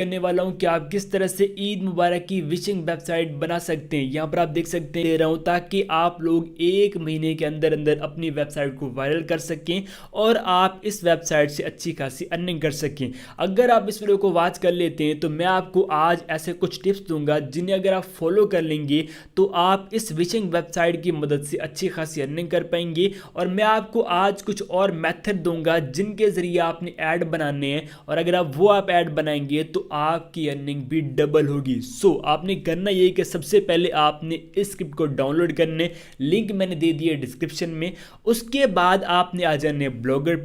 करने वाला हूं कि आप किस तरह से ईद मुबारक की विशिंग वेबसाइट बना सकते हैं। यहाँ पर आप देख सकते हैं दे रहा हूं ताकि आप लोग एक महीने के अंदर अंदर अपनी वेबसाइट को वायरल कर सकें और आप इस वेबसाइट से अच्छी खासी अर्निंग कर सकें। अगर आप इस वीडियो को वॉच कर लेते हैं तो मैं आपको आज ऐसे कुछ टिप्स दूंगा जिन्हें अगर आप फॉलो कर लेंगे तो आप इस विशिंग वेबसाइट की मदद से अच्छी खासी अर्निंग कर पाएंगे। और मैं आपको आज कुछ और मेथड दूंगा जिनके जरिए आपने ऐड बनाने हैं और अगर आप वो ऐड बनाएंगे तो आपकी अर्निंग भी डबल होगी। आपने करना ये कि सबसे पहले आपने इस स्क्रिप्ट को डाउनलोड करने, लिंक मैंने दे दिया डिस्क्रिप्शन में। उसके बाद आपने आ जाने ब्लॉगर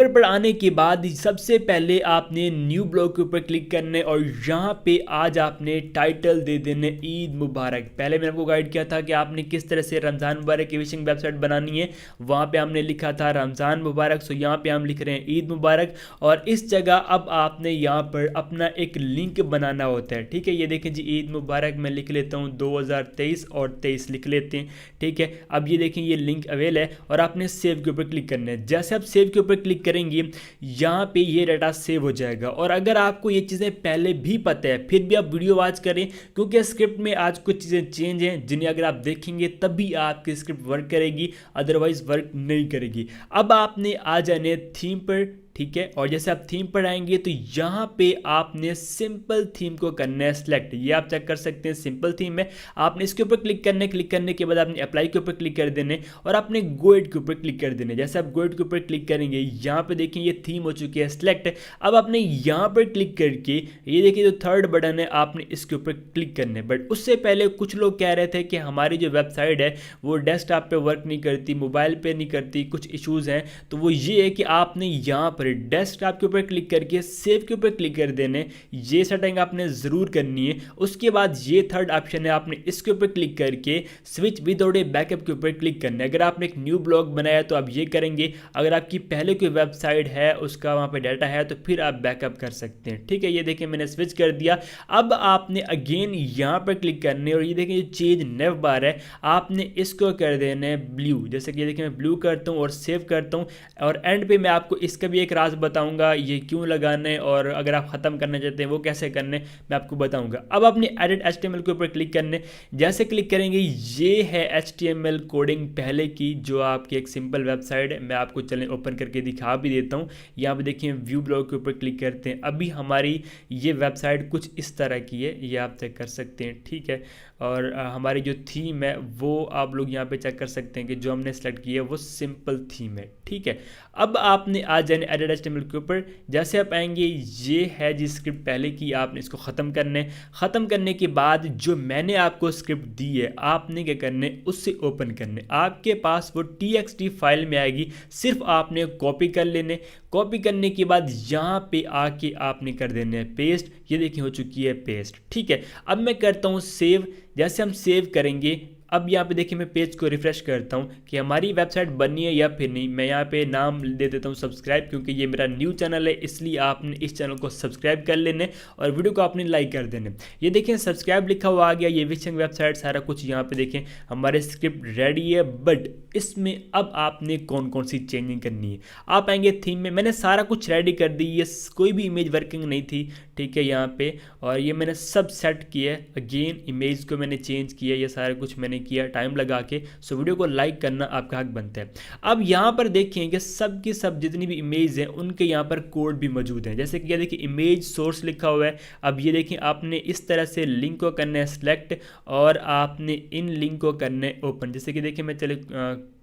पर आने के बाद सबसे पहले आपने न्यू ब्लॉग के ऊपर क्लिक करने और यहाँ पे आज आपने टाइटल दे देने ईद मुबारक। पहले मैंने आपको गाइड किया था कि आपने किस तरह से रमज़ान मुबारक की विशिंग वेबसाइट बनानी है, वहाँ पे हमने लिखा था रमज़ान मुबारक। यहाँ पे हम लिख रहे हैं ईद मुबारक और इस जगह अब आपने यहाँ पर अपना एक लिंक बनाना होता है। ठीक है, ये देखें जी ईद मुबारक मैं लिख लेता हूँ 2023 और 23 लिख लेते हैं। ठीक है, अब ये देखें ये लिंक अवेल है और आपने सेव के ऊपर क्लिक करना है। जैसे आप सेव के ऊपर क्लिक करेंगे यहाँ पे ये डाटा सेव हो जाएगा। और अगर आपको ये चीज़ें पहले भी पता है फिर भी आप वीडियो वॉच करें क्योंकि स्क्रिप्ट में आज कुछ चीज़ें चेंज हैं जिन्हें अगर आप देखेंगे तभी आपकी स्क्रिप्ट वर्क करेगी, अदरवाइज वर्क नहीं करेगी। अब आपने आ जाने थीम पर। ठीक है, और जैसे आप थीम पर आएंगे तो यहाँ पे आपने सिंपल थीम को करना है सिलेक्ट। ये आप चेक कर सकते हैं सिंपल थीम है। आपने इसके ऊपर क्लिक करने के बाद आपने अप्लाई के ऊपर क्लिक कर देने और आपने गो इट के ऊपर क्लिक कर देने। जैसे आप गो इट के ऊपर क्लिक करेंगे यहाँ पे देखिए ये थीम हो चुकी है सिलेक्ट। अब आपने यहाँ पर क्लिक करके ये देखिए जो थर्ड बटन है आपने इसके ऊपर क्लिक करने। बट उससे पहले कुछ लोग कह रहे थे कि हमारी जो वेबसाइट है वो डेस्कटॉप पे वर्क नहीं करती, मोबाइल पे नहीं करती, कुछ इशूज़ हैं। तो वो ये है कि आपने यहाँ पर डेस्कटॉप के ऊपर क्लिक करके सेव के ऊपर क्लिक कर देने। ये सेटिंग आपने ज़रूर करनी है। उसके बाद ये थर्ड ऑप्शन है आपने इसके ऊपर क्लिक करके स्विच विदाउट ए बैकअप के ऊपर क्लिक करना है। अगर आपने एक न्यू ब्लॉग बनाया तो आप ये करेंगे, अगर आपकी पहले कोई वेबसाइट है उसका वहाँ पे डाटा है तो फिर आप बैकअप कर सकते हैं। ठीक है, ये देखिए मैंने स्विच कर दिया। अब आपने अगेन यहाँ पर क्लिक करने और ये देखिए चेंज नेव बार है आपने इसको कर देना है ब्लू। जैसे कि ये देखिए मैं ब्लू करता हूँ और सेव करता हूँ और एंड पे मैं आपको इसका भी एक राज बताऊंगा ये क्यों लगाने और अगर आप ख़त्म करना चाहते हैं वो कैसे करने मैं आपको बताऊंगा। अब आपने एडिट HTML के ऊपर क्लिक करने। जैसे क्लिक करेंगे ये है HTML कोडिंग पहले की जो आपकी एक सिंपल वेबसाइट है। मैं आपको चलें ओपन करके दिखा भी देता हूँ। यहाँ पे देखिए व्यू ब्लॉग के ऊपर क्लिक करते हैं। अभी हमारी ये वेबसाइट कुछ इस तरह की है, ये आप चेक कर सकते हैं। ठीक है, और हमारी जो थीम है वो आप लोग यहाँ पे चेक कर सकते हैं कि जो हमने सेलेक्ट की है वो सिंपल थीम है। ठीक है, अब आपने आ जाने एडिट HTML के ऊपर। जैसे आप आएंगे ये है जी स्क्रिप्ट पहले की, आपने इसको ख़त्म करने। ख़त्म करने के बाद जो मैंने आपको स्क्रिप्ट दी है आपने क्या करने उससे ओपन करने। आपके पास वो TXT फाइल में आएगी, सिर्फ आपने कॉपी कर लेने। कॉपी करने के बाद यहाँ पे आके आपने कर देने हैं पेस्ट। ये देखिए हो चुकी है पेस्ट। ठीक है, अब मैं करता हूँ सेव। जैसे हम सेव करेंगे अब यहाँ पे देखिए मैं पेज को रिफ्रेश करता हूँ कि हमारी वेबसाइट बनी है या फिर नहीं। मैं यहाँ पे नाम दे देता हूँ सब्सक्राइब क्योंकि ये मेरा न्यू चैनल है, इसलिए आपने इस चैनल को सब्सक्राइब कर लेने और वीडियो को आपने लाइक कर देने। ये देखें सब्सक्राइब लिखा हुआ आ गया, ये विशिंग वेबसाइट सारा कुछ यहाँ पे देखें हमारे स्क्रिप्ट रेडी है। बट इसमें अब आपने कौन कौन सी चेंजिंग करनी है। आप आएंगे थीम में, मैंने सारा कुछ रेडी कर दी, ये कोई भी इमेज वर्किंग नहीं थी। ठीक है, यहाँ पे और ये मैंने सब सेट किया है। अगेन इमेज को मैंने चेंज किया, ये सारा कुछ मैंने किया टाइम लगा के। सो वीडियो को लाइक करना आपका हक बनता है। अब यहाँ पर देखें कि सब की सब जितनी भी इमेज हैं उनके यहाँ पर कोड भी मौजूद हैं। जैसे कि ये देखिए इमेज सोर्स लिखा हुआ है। अब ये देखिए आपने इस तरह से लिंक को करना है सिलेक्ट और आपने इन लिंक को करना है ओपन। जैसे कि देखिए मैं चले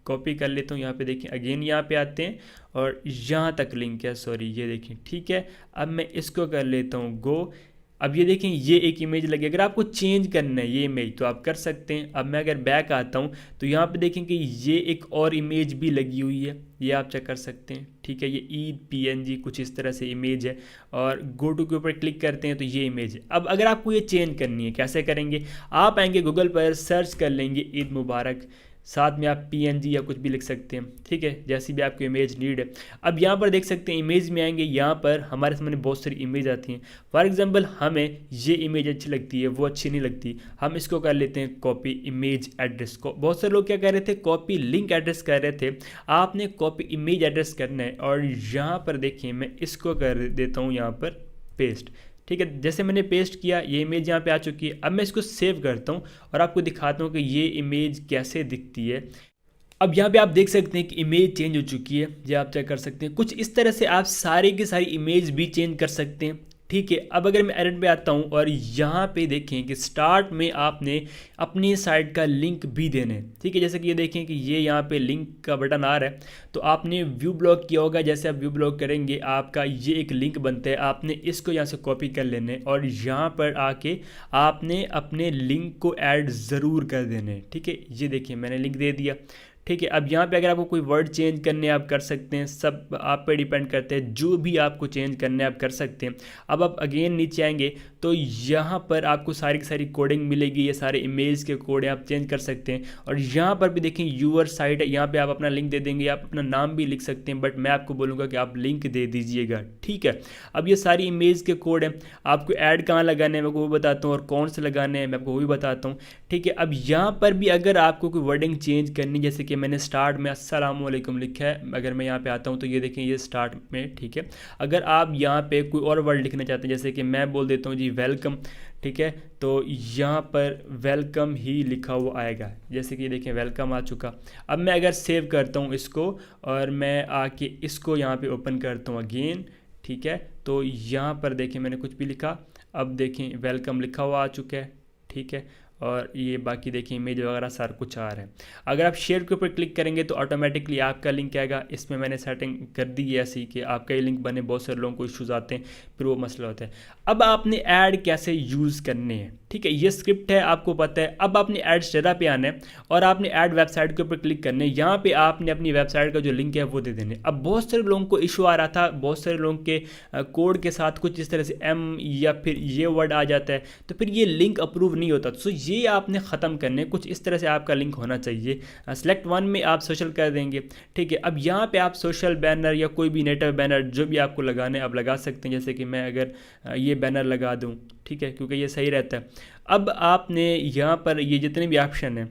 कॉपी कर लेता हूँ। यहाँ पे देखिए अगेन यहाँ पे आते हैं और यहाँ तक लिंक है, सॉरी ये देखिए। ठीक है, अब मैं इसको कर लेता हूँ गो। अब ये देखें ये एक इमेज लगी, अगर आपको चेंज करना है ये इमेज तो आप कर सकते हैं। अब मैं अगर बैक आता हूँ तो यहाँ पे देखें कि ये एक और इमेज भी लगी हुई है, ये आप चेक कर सकते हैं। ठीक है, ये ईद PNG कुछ इस तरह से इमेज है और गो टू के ऊपर क्लिक करते हैं तो ये इमेज है। अब अगर आपको ये चेंज करनी है कैसे करेंगे, आप आएंगे गूगल पर सर्च कर लेंगे ईद मुबारक, साथ में आप PNG या कुछ भी लिख सकते हैं। ठीक है, जैसी भी आपको इमेज नीड है। अब यहाँ पर देख सकते हैं इमेज में आएंगे, यहाँ पर हमारे सामने बहुत सारी इमेज आती हैं। फॉर एग्जांपल हमें ये इमेज अच्छी लगती है, वो अच्छी नहीं लगती, हम इसको कर लेते हैं कॉपी इमेज एड्रेस को। बहुत सारे लोग क्या कर रहे थे कॉपी लिंक एड्रेस कर रहे थे, आपने कॉपी इमेज एड्रेस करना है और यहाँ पर देखिए मैं इसको कर देता हूँ यहाँ पर पेस्ट। ठीक है, जैसे मैंने पेस्ट किया ये इमेज यहाँ पे आ चुकी है। अब मैं इसको सेव करता हूँ और आपको दिखाता हूँ कि ये इमेज कैसे दिखती है। अब यहाँ पे आप देख सकते हैं कि इमेज चेंज हो चुकी है, ये आप चेक कर सकते हैं। कुछ इस तरह से आप सारी की सारी इमेज भी चेंज कर सकते हैं, ठीक है। अब अगर मैं एडिट पे आता हूँ और यहाँ पे देखें कि स्टार्ट में आपने अपनी साइट का लिंक भी देना है, ठीक है। जैसे कि ये देखें कि ये यहाँ पे लिंक का बटन आ रहा है, तो आपने व्यू ब्लॉग किया होगा। जैसे आप व्यू ब्लॉग करेंगे आपका ये एक लिंक बनता है, आपने इसको यहाँ से कॉपी कर लेना है और यहाँ पर आके आपने अपने लिंक को ऐड ज़रूर कर देना है, ठीक है। ये देखिए मैंने लिंक दे दिया, ठीक है। अब यहाँ पे अगर आपको कोई वर्ड चेंज करने आप कर सकते हैं, सब आप पे डिपेंड करते हैं, जो भी आपको चेंज करने आप कर सकते हैं। अब आप अगेन नीचे आएंगे तो यहाँ पर आपको सारी की सारी कोडिंग मिलेगी, ये सारे इमेज के कोड आप चेंज कर सकते हैं। और यहाँ पर भी देखें यूअर साइट है, यहाँ पे आप अपना लिंक दे देंगे, आप अपना नाम भी लिख सकते हैं, बट मैं आपको बोलूँगा कि आप लिंक दे दीजिएगा, ठीक है। अब ये सारी इमेज के कोड हैं, आपको ऐड कहाँ लगाने हैं मैं आपको वो बताता हूँ, और कौन से लगाने हैं मैं आपको वो भी बताता हूँ, ठीक है। अब यहाँ पर भी अगर आपको कोई वर्डिंग चेंज करनी, जैसे कि मैंने स्टार्ट में अस्सलाम वालेकुम लिखा है, अगर मैं यहाँ पे आता हूँ तो ये देखें ये स्टार्ट में, ठीक है। अगर आप यहाँ पे कोई और वर्ड लिखना चाहते हैं, जैसे कि मैं बोल देता हूँ जी वेलकम, ठीक है, तो यहाँ पर वेलकम ही लिखा हुआ आएगा। जैसे कि देखें वेलकम आ चुका। अब मैं अगर सेव करता हूँ इसको और मैं आके इसको यहाँ पे ओपन करता हूँ अगेन, ठीक है, तो यहाँ पर देखें मैंने कुछ भी लिखा, अब देखें वेलकम लिखा हुआ आ चुका है, ठीक है। और ये बाकी देखिए इमेज वगैरह सारा कुछ आ रहा है। अगर आप शेयर के ऊपर क्लिक करेंगे तो ऑटोमेटिकली आपका लिंक आएगा। इसमें मैंने सेटिंग कर दी है ऐसी कि आपका ये लिंक बने, बहुत सारे लोगों को इश्यूज आते हैं, फिर वो मसला होता है। अब आपने ऐड कैसे यूज़ करने हैं, ठीक है, ये स्क्रिप्ट है आपको पता है। अब आपने ऐड स्टेरा पे आना है और आपने ऐड वेबसाइट के ऊपर क्लिक करना है। यहाँ पे आपने अपनी वेबसाइट का जो लिंक है वो दे देने। अब बहुत सारे लोगों को इशू आ रहा था, बहुत सारे लोगों के कोड के साथ कुछ इस तरह से एम या फिर ये वर्ड आ जाता है, तो फिर ये लिंक अप्रूव नहीं होता। तो ये आपने ख़त्म करने, कुछ इस तरह से आपका लिंक होना चाहिए। सेलेक्ट वन में आप सोशल कर देंगे, ठीक है। अब यहाँ पे आप सोशल बैनर या कोई भी नेटिव बैनर जो भी आपको लगाने आप लगा सकते हैं। जैसे कि मैं अगर ये बैनर लगा दूँ, ठीक है, क्योंकि ये सही रहता है। अब आपने यहाँ पर ये जितने भी ऑप्शन हैं,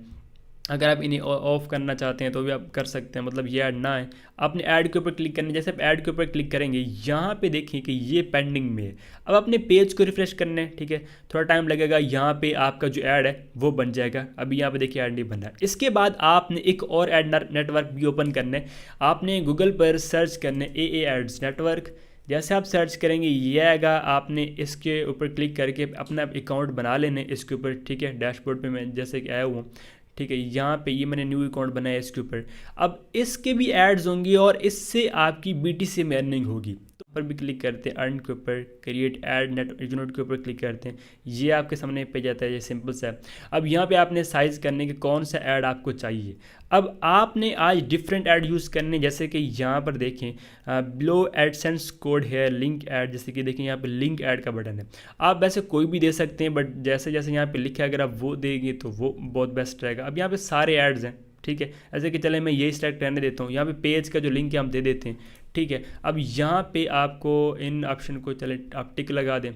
अगर आप इन्हें ऑफ करना चाहते हैं तो भी आप कर सकते हैं, मतलब ये ऐड ना है। आपने ऐड के ऊपर क्लिक करना है। जैसे आप ऐड के ऊपर क्लिक करेंगे यहाँ पे देखिए कि ये पेंडिंग में है। अब अपने पेज को रिफ्रेश करना है, ठीक है, थोड़ा टाइम लगेगा, यहाँ पे आपका जो ऐड है वो बन जाएगा। अभी यहाँ पे देखिए ऐड नहीं बन रहा है। इसके बाद आपने एक और ऐड नेटवर्क भी ओपन करना है। आपने गूगल पर सर्च करना है AA एड्स नेटवर्क। जैसे आप सर्च करेंगे ये आएगा, आपने इसके ऊपर क्लिक करके अपना अकाउंट बना लेने इसके ऊपर, ठीक है। डैशबोर्ड पे मैं जैसे कि आया हुआ हूँ, ठीक है, यहाँ पे ये मैंने न्यू अकाउंट बनाया इसके ऊपर। अब इसके भी एड्स होंगी और इससे आपकी BTC में अर्निंग होगी। तो ऊपर भी क्लिक करते हैं, अर्न के ऊपर, क्रिएट ऐड नेट यूनिट के ऊपर क्लिक करते हैं, ये आपके सामने पे जाता है, ये सिंपल सा है। अब यहाँ पे आपने साइज़ करने के कौन सा ऐड आपको चाहिए। अब आपने आज डिफरेंट ऐड यूज़ करने, जैसे कि यहाँ पर देखें बिलो एडसेंस कोड है लिंक ऐड, जैसे कि देखें यहाँ पे लिंक ऐड का बटन है। आप वैसे कोई भी दे सकते हैं, बट जैसे जैसे यहाँ पे लिखा है अगर आप वो देंगे तो वो बहुत बेस्ट रहेगा। अब यहाँ पे सारे ऐड्स हैं, ठीक है, ऐसे कि चले मैं यही सिलेक्ट करने देता हूँ। यहाँ पे पेज का जो लिंक है हम दे देते हैं, ठीक है। अब यहाँ पे आपको इन ऑप्शन को चले आप टिक लगा दें,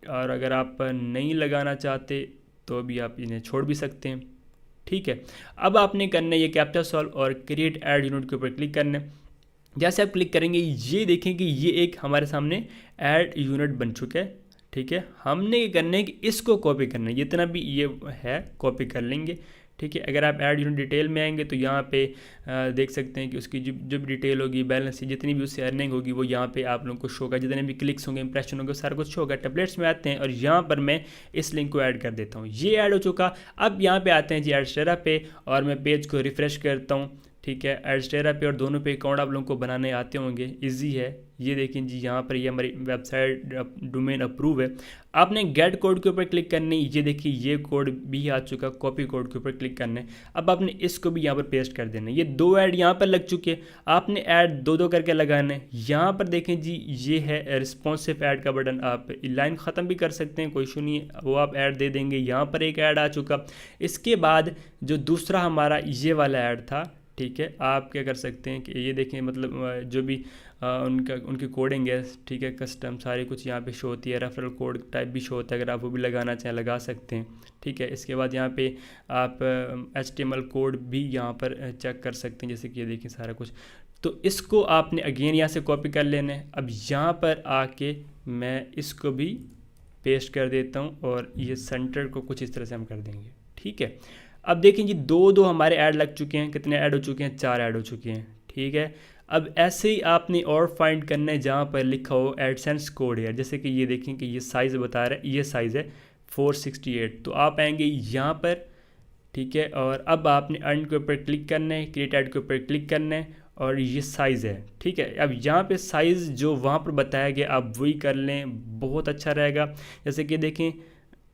और अगर आप नहीं लगाना चाहते तो भी आप इन्हें छोड़ भी सकते हैं, ठीक है। अब आपने करना है ये कैप्चा सॉल्व और क्रिएट ऐड यूनिट के ऊपर क्लिक करना है। जैसे आप क्लिक करेंगे ये देखें कि ये एक हमारे सामने ऐड यूनिट बन चुका है, ठीक है। हमने ये करना है कि इसको कॉपी करना है, जितना भी ये है कॉपी कर लेंगे, ठीक है। अगर आप ऐड यूनिट डिटेल में आएंगे तो यहाँ पे देख सकते हैं कि उसकी जो भी डिटेल होगी, बैलेंस जितनी भी उससे अर्निंग होगी वो यहाँ पे आप लोगों को शो होगा, जितने भी क्लिक्स होंगे, इंप्रेशन होंगे, सारा कुछ शो होगा। टेम्पलेट्स में आते हैं और यहाँ पर मैं इस लिंक को ऐड कर देता हूँ, ये ऐड हो चुका। अब यहाँ पे आते हैं जी एडस्टेरा पे और मैं पेज को रिफ्रेश करता हूँ, ठीक है। एडस्टेरा पे और दोनों पे अकाउंट आप लोगों को बनाने आते होंगे, इजी है। ये देखें जी यहाँ पर ये हमारी वेबसाइट डोमेन अप्रूव है। आपने गेट कोड के ऊपर क्लिक करनी, ये देखिए ये कोड भी आ चुका, कॉपी कोड के ऊपर क्लिक करना है। अब आपने इसको भी यहाँ पर पेस्ट कर देना है। ये दो ऐड यहाँ पर लग चुके हैं, आपने ऐड दो दो करके लगाना है। यहाँ पर देखें जी ये है रिस्पॉन्सिव ऐड का बटन, आप लाइन ख़त्म भी कर सकते हैं, कोई इशू नहीं है, वो आप ऐड दे देंगे। यहाँ पर एक ऐड आ चुका। इसके बाद जो दूसरा हमारा ये वाला ऐड था, ठीक है, आप क्या कर सकते हैं कि ये देखें, मतलब जो भी उनकी कोडिंग है, ठीक है, कस्टम सारी कुछ यहाँ पे शो होती है, रेफरल कोड टाइप भी शो होता है, अगर आप वो भी लगाना चाहें लगा सकते हैं, ठीक है। इसके बाद यहाँ पे आप HTML कोड भी यहाँ पर चेक कर सकते हैं, जैसे कि ये देखें सारा कुछ। तो इसको आपने अगेन यहाँ से कॉपी कर लेना है। अब यहाँ पर आके मैं इसको भी पेस्ट कर देता हूँ और ये सेंटर को कुछ इस तरह से हम कर देंगे। ठीक है, अब देखें जी दो हमारे ऐड लग चुके हैं। कितने ऐड हो चुके हैं? 4 ऐड हो चुके हैं। ठीक है, अब ऐसे ही आपने और फाइंड करना है जहाँ पर लिखा हो एडसेंस कोड है। जैसे कि ये देखें कि ये साइज़ बता रहा है, ये साइज़ है 468, तो आप आएंगे यहाँ पर। ठीक है, और अब आपने अर्न के ऊपर क्लिक करना है, क्रिएट ऐड के ऊपर क्लिक करना है और ये साइज़ है। ठीक है, अब यहाँ पे साइज़ जो वहाँ पर बताया गया आप वही कर लें, बहुत अच्छा रहेगा। जैसे कि देखें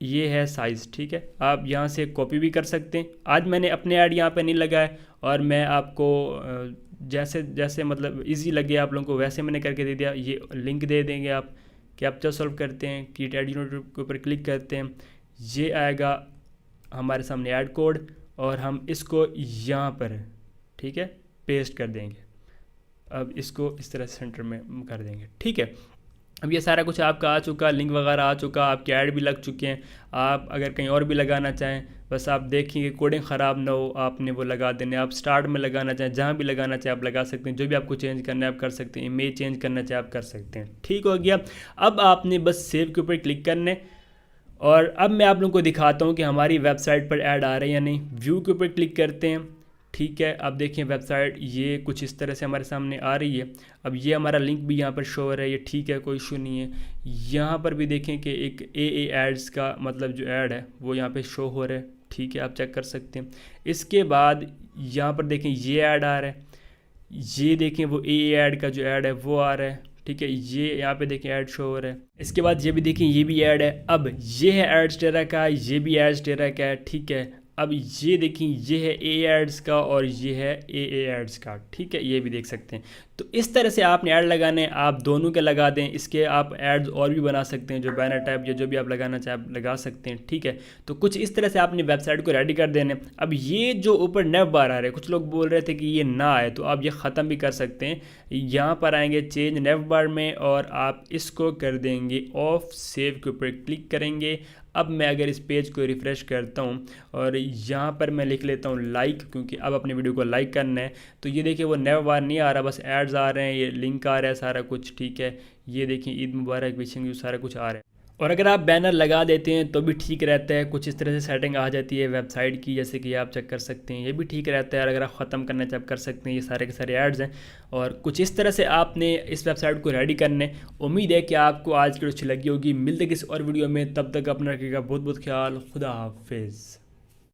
ये है साइज़। ठीक है, आप यहाँ से कॉपी भी कर सकते हैं। आज मैंने अपने ऐड यहाँ पे नहीं लगाया और मैं आपको जैसे जैसे मतलब इजी लगे आप लोगों को वैसे मैंने करके दे दिया। ये लिंक दे देंगे आप, कैप्चा सॉल्व करते हैं, क्रिएट ऐड यूनिट के ऊपर क्लिक करते हैं, ये आएगा हमारे सामने ऐड कोड और हम इसको यहाँ पर ठीक है पेस्ट कर देंगे। अब इसको इस तरह सेंटर में कर देंगे। ठीक है, अब ये सारा कुछ आपका आ चुका, लिंक वगैरह आ चुका, आपके ऐड भी लग चुके हैं। आप अगर कहीं और भी लगाना चाहें, बस आप देखेंगे कोडिंग ख़राब ना हो, आपने वो लगा देने। आप स्टार्ट में लगाना चाहें, जहाँ भी लगाना चाहें आप लगा सकते हैं। जो भी आपको चेंज करना है आप कर सकते हैं, इमेज चेंज करना चाहे आप कर सकते हैं। ठीक हो गया, अब आपने बस सेव के ऊपर क्लिक करने और अब मैं आप लोगों को दिखाता हूँ कि हमारी वेबसाइट पर ऐड आ रहे हैं या नहीं। व्यू के ऊपर क्लिक करते हैं। ठीक है, अब देखिए वेबसाइट ये कुछ इस तरह से हमारे सामने आ रही है। अब ये हमारा लिंक भी यहाँ पर शो हो रहा है, ये ठीक है, कोई इशू नहीं है। यहाँ पर भी देखें कि एक ए एड्स का मतलब जो ऐड है वो यहाँ पे शो हो रहा है। ठीक है, आप चेक कर सकते हैं। इसके बाद यहाँ पर देखें ये ऐड आ रहा है, ये देखें वो ए ऐड का जो ऐड है वो आ रहा है। ठीक है, ये यहाँ पे देखें ऐड शो हो रहा है। इसके बाद ये भी देखें ये भी ऐड है। अब ये है एड्स टेरा का, ये भी एड्स टेरा का है। ठीक है, अब ये देखें ये है ए एड्स का और ये है ए एड्स का। ठीक है, ये भी देख सकते हैं। तो इस तरह से आपने ऐड लगाने, आप दोनों के लगा दें। इसके आप एड्स और भी बना सकते हैं, जो बैनर टाइप या जो भी आप लगाना चाहें आप लगा सकते हैं। ठीक है, तो कुछ इस तरह से आपने वेबसाइट को रेडी कर देने। अब ये जो ऊपर नेव बार आ रहे हैं, कुछ लोग बोल रहे थे कि ये ना आए, तो आप ये ख़त्म भी कर सकते हैं। यहाँ पर आएंगे चेंज नेव बार में और आप इसको कर देंगे ऑफ। सेव के ऊपर क्लिक करेंगे। अब मैं अगर इस पेज को रिफ़्रेश करता हूँ और यहाँ पर मैं लिख लेता हूँ लाइक, क्योंकि अब अपने वीडियो को लाइक करना है। तो ये देखिए वो नेव बार नहीं आ रहा, बस एड्स आ रहे हैं, ये लिंक आ रहा है, सारा कुछ। ठीक है, ये देखिए ईद मुबारक विशिंग यू, सारा कुछ आ रहा है। और अगर आप बैनर लगा देते हैं तो भी ठीक रहता है, कुछ इस तरह से सेटिंग आ जाती है वेबसाइट की, जैसे कि आप चेक कर सकते हैं। ये भी ठीक रहता है, और अगर आप ख़त्म करना चाहे आप कर सकते हैं। ये सारे के सारे ऐड्स हैं और कुछ इस तरह से आपने इस वेबसाइट को रेडी करने। उम्मीद है कि आपको आज की अच्छी लगी होगी। मिलते किसी और वीडियो में, तब तक अपना रखिएगा बहुत बहुत ख्याल। खुदा हाफिज़।